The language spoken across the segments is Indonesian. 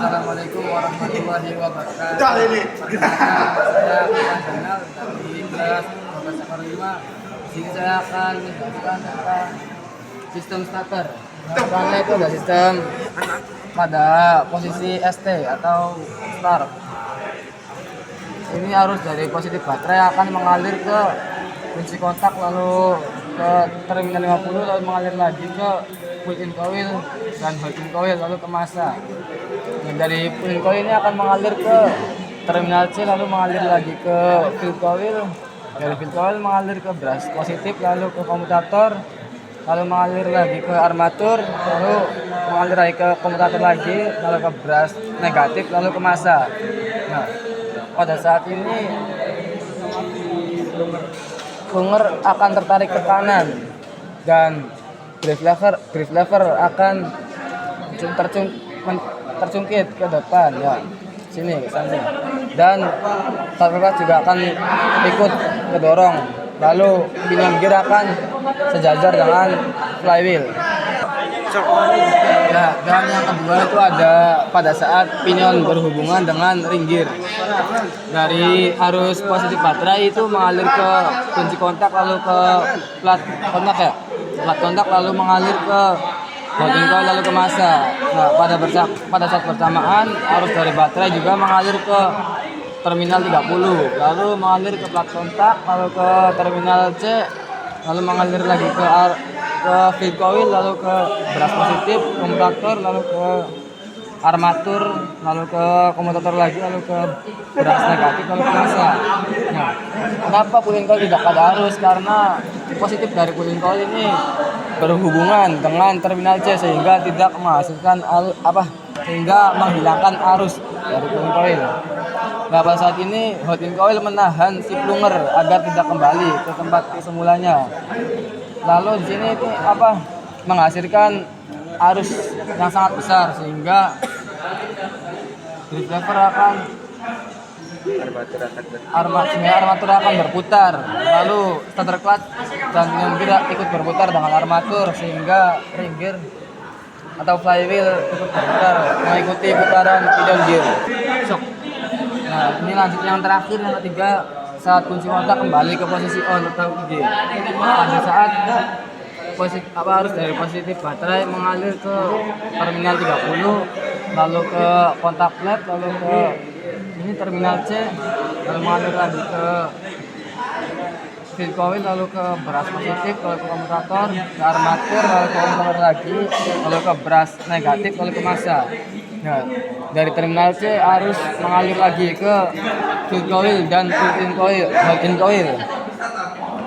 Assalamualaikum warahmatullahi wabarakatuh. Saya Iwan Zainal dari kelas 12/5. Di sini saya akan menjelaskan tentang sistem starter. Pertama itu ada sistem pada posisi ST atau start. Ini arus dari positif baterai akan mengalir ke kunci kontak, lalu ke terminal 50, lalu mengalir lagi ke pull-in coil dan hold-in coil, lalu ke massa. Nah, dari pull-in coil ini akan mengalir ke terminal C, lalu mengalir lagi ke field coil. Dari field coil mengalir ke brush positif, lalu ke komutator, lalu mengalir lagi ke armatur, lalu mengalir lagi ke komutator lagi, lalu ke brush negatif, lalu ke massa. Nah, pada saat ini plunger akan tertarik ke kanan dan drive lever akan tercungkit ke depan, ya, sini ke sana, dan starter juga akan ikut kedorong, lalu pinion gear akan sejajar dengan flywheel. Nah, dan yang kedua itu ada pada saat pinion berhubungan dengan ring gear. Dari arus positif baterai itu mengalir ke kunci kontak, lalu ke plat kontak, lalu mengalir ke holding coil, lalu ke massa. Nah, pada saat bersamaan arus dari baterai juga mengalir ke terminal 30, lalu mengalir ke plat kontak, lalu ke terminal C, lalu mengalir lagi ke field coil, lalu ke brush positif, komutator, lalu ke armatur, lalu ke komutator lagi, lalu ke brush negatif, lalu ke massa. Nah, kenapa pull-in coil tidak ada arus? Karena positif dari pull-in coil ini berhubungan dengan terminal C sehingga tidak menghasilkan sehingga menghilangkan arus dari pull-in coil. Nah, pada saat ini hold-in coil menahan si plunger agar tidak kembali ke tempat semulanya. Lalu di sini itu menghasilkan arus yang sangat besar sehingga drive lever armatur akan berputar, lalu starter clutch dan pinion gear ikut berputar dengan armatur sehingga ring gear atau flywheel ikut berputar mengikuti putaran pinion gear. Nah, ini lanjut yang terakhir, yang ketiga, saat kunci kontak kembali ke posisi on atau IG. Pada saat arus dari positif baterai mengalir ke terminal 30, lalu ke kontak flat, lalu ke ini terminal C, lalu mengalir lagi ke field coil, lalu ke brush positif, lalu ke komutator, ke armatur, lalu ke komutator lagi, lalu ke brush negatif, lalu ke massa. Nah, dari terminal C arus mengalir lagi ke field coil dan pull-in coil.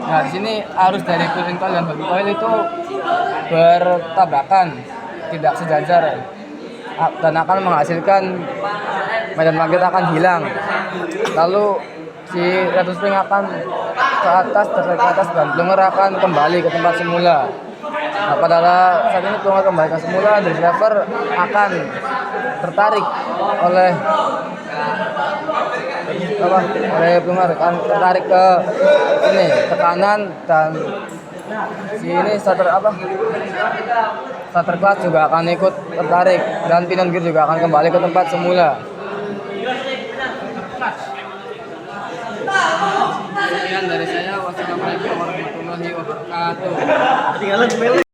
Nah, di sini arus dari pull-in coil dan hold-in coil itu bertabrakan, tidak sejajar, dan akan menghasilkan medan magnet akan hilang. Lalu si rattle spring akan tertarik ke atas dan plunger akan kembali ke tempat semula. Nah, pada saat ini plunger kembali ke semula, drive lever akan tertarik oleh plunger, akan tertarik ke sini, ke kanan, dan si starter clutch juga akan ikut tertarik dan pinion gear juga akan kembali ke tempat semula. Sekian dari saya. Wassalamualaikum warahmatullahi wabarakatuh.